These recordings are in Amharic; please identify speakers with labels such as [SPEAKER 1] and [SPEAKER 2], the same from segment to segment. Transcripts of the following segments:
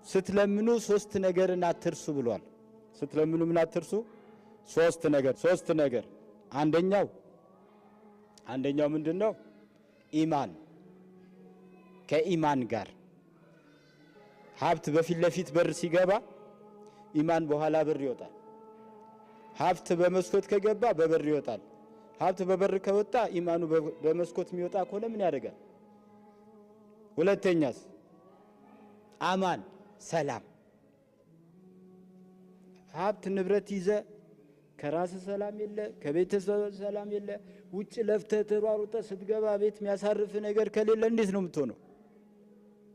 [SPEAKER 1] ስትለምኑ ሶስት ነገርን አትርሱ ብሏል። ስትለምኑ ምን አትርሱ? ሶስት ነገር። አንደኛው ምንድነው? ኢማን። ከኢማን ጋር ሀብት በፊት ለፊት በር ሲገባ ኢማን በኋላ በር ይወጣል። ሀብት በመስኮት ከገባ በበር ይወጣል። ሀብት በበር ከወጣ ኢማኑ በመስኮት የሚወጣ ከሆነ ምን ያደርጋል? ሁለተኛስ? አማን፣ ሰላም። ሀብት ንብረት ይዘ ከራስ ሰላም የለ፣ ከቤተሰብ ሰላም የለ፣ ውጭ ለፍተህ ተሯሩጠህ ስትገባ ቤት የሚያሳርፍ ነገር ከሌለ እንዴት ነው የምትሆነው?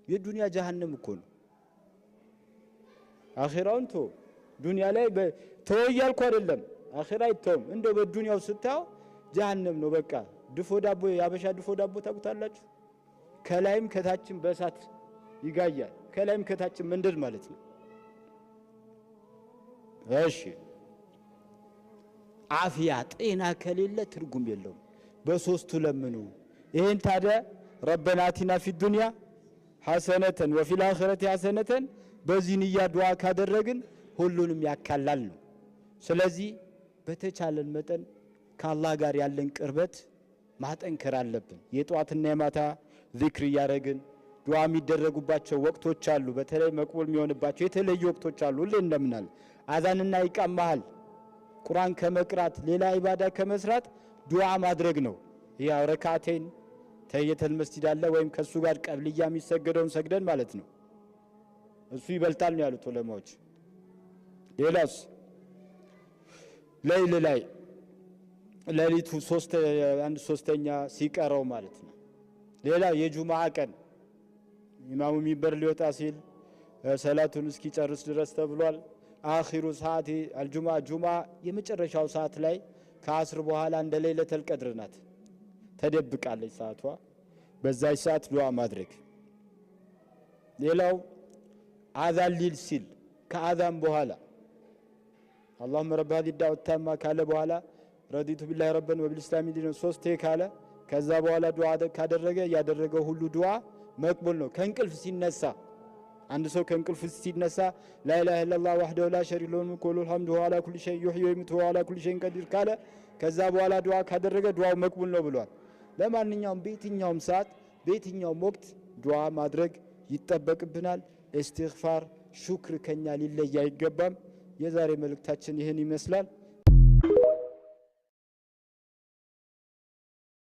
[SPEAKER 1] የዱንያ ጀሃነም እኮ ነው። አኺራውን ቶ ዱንያ ላይ ተወያልኩ አይደለም፣ አኺራ አይተውም። እንደው በዱንያው ስታው ጀሃነም ነው በቃ። ድፎ ዳቦ፣ ያበሻ ድፎ ዳቦ ታውቁታላችሁ? ከላይም ከታችም በእሳት ይጋያል። ከላይም ከታችም መንደድ ማለት ነው። እሺ አፍያ ጤና ከሌለ ትርጉም የለውም። በሶስቱ ለምኑ። ይሄን ታዲያ ረበና አቲና ፊ ዱንያ ሐሰነተን ወፊል አኺረቲ ሐሰነተን በዚህ ንያ ዱዓ ካደረግን ሁሉንም ያካላል ነው። ስለዚህ በተቻለን መጠን ከአላህ ጋር ያለን ቅርበት ማጠንከር አለብን። የጧትና የማታ ዚክር ያረግን ዱዓ የሚደረጉባቸው ወቅቶች አሉ። በተለይ መቅቡል የሚሆንባቸው የተለዩ ወቅቶች አሉ። ሁሌ እንደምናል አዛንና ኢቃም መሃል ቁርአን ከመቅራት ሌላ ኢባዳ ከመስራት ዱዓ ማድረግ ነው። ያው ረካዓተይን ተየተል መስጂድ አለ ወይም ከሱ ጋር ቀብልያ የሚሰገደውን ሰግደን ማለት ነው። እሱ ይበልጣል ነው ያሉት ዑለማዎች። ሌላስ ሌሊት ላይ ሌሊቱ 1/3 ሲቀረው ማለት ነው። ሌላ የጁማዓ ቀን ኢማሙ ሚንበር ሊወጣ ሲል ሰላቱን እስኪጨርስ ድረስ ተብሏል። አኺሩ ሰዓት ጁሙዓ የመጨረሻው ሰዓት ላይ ከአስር በኋላ እንደ ለይለተል ቀድር ናት፣ ተደብቃለች ሰዓቷ። በዛች ሰዓት ዱዓ ማድረግ። ሌላው አዛን ሊል ሲል ከአዛን በኋላ اللهم رب هذه الدعوة التامة ካለ በኋላ ረዲቱ ቢላሂ ረበን ወቢልኢስላሚ ዲነን 3 ካለ ከዛ በኋላ ዱዓ ካደረገ ያደረገው ሁሉ ዱዓ መቅቡል ነው። ከእንቅልፍ ሲነሳ አንድ ሰው ከእንቅልፍ ሲነሳ ላ ኢላሃ ኢላላህ ወህደሁ ላ ሸሪከ ለሁ ሙልኩ ወለሁል ሐምዱ ወሁወ ዐላ ኩሊ ሸይኢን ዩህዪ ወዩሚቱ ወሁወ ዐላ ኩሊ ሸይኢን ቀዲር ካለ ከዛ በኋላ ዱዓ ካደረገ ዱዓው መቅቡል ነው ብሏል። ለማንኛውም በየትኛውም ሰዓት በየትኛውም ወቅት ዱዓ ማድረግ ይጠበቅብናል። ኢስቲግፋር ሹክር ከኛ ሊለይ አይገባም። የዛሬ መልእክታችን ይህን ይመስላል።